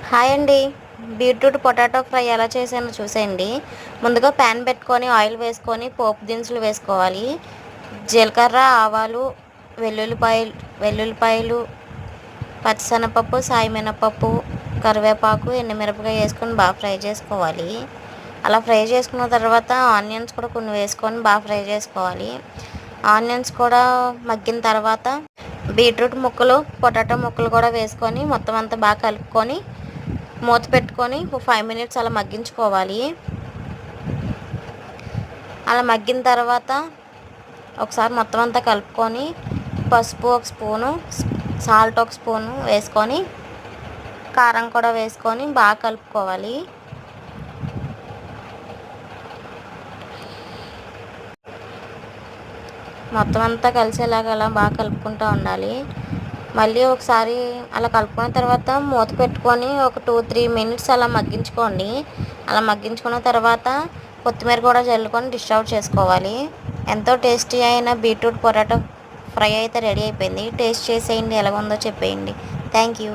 Hi అండి. Beetroot potato fry ఎలా చేశానో చూసేయండి. ముందుగా ప్యాన్ పెట్టుకొని ఆయిల్ వేసుకొని పోపు దినుసులు వేసుకోవాలి. జీలకర్ర, ఆవాలు, వెల్లుల్లిపాయలు, పచ్చిశనగపప్పు, సాయి మినపప్పు, కరివేపాకు, ఎండుమిరపకాయ వేసుకొని బాగా ఫ్రై చేసుకోవాలి. అలా ఫ్రై చేసుకున్న తర్వాత ఆనియన్స్ కూడా కొన్ని వేసుకొని బాగా ఫ్రై చేసుకోవాలి. ఆనియన్స్ కూడా మగ్గిన తర్వాత బీట్రూట్ ముక్కలు, పొటాటో ముక్కలు కూడా వేసుకొని మొత్తం అంతా బాగా కలుపుకొని మూత పెట్టుకొని ఒక 5 మినిట్స్ అలా మగ్గించుకోవాలి. అలా మగ్గిన తర్వాత ఒకసారి మొత్తం అంతా కలుపుకొని పసుపు ఒక స్పూను, సాల్ట్ ఒక స్పూను వేసుకొని కారం కూడా వేసుకొని బాగా కలుపుకోవాలి. మొత్తం అంతా కలిసేలాగా అలా బాగా కలుపుకుంటూ ఉండాలి. మళ్ళీ ఒకసారి అలా కలుపుకున్న తర్వాత మూత పెట్టుకొని ఒక 2-3 మినిట్స్ అలా మగ్గించుకోండి. అలా మగ్గించుకున్న తర్వాత కొత్తిమీర కూడా చల్లుకొని డిష్ అవుట్ చేసుకోవాలి. ఎంతో టేస్టీ అయిన బీట్రూట్ పొటాటో ఫ్రై అయితే రెడీ అయిపోయింది. టేస్ట్ చేసేయండి, ఎలాగుందో చెప్పేయండి. Thank you.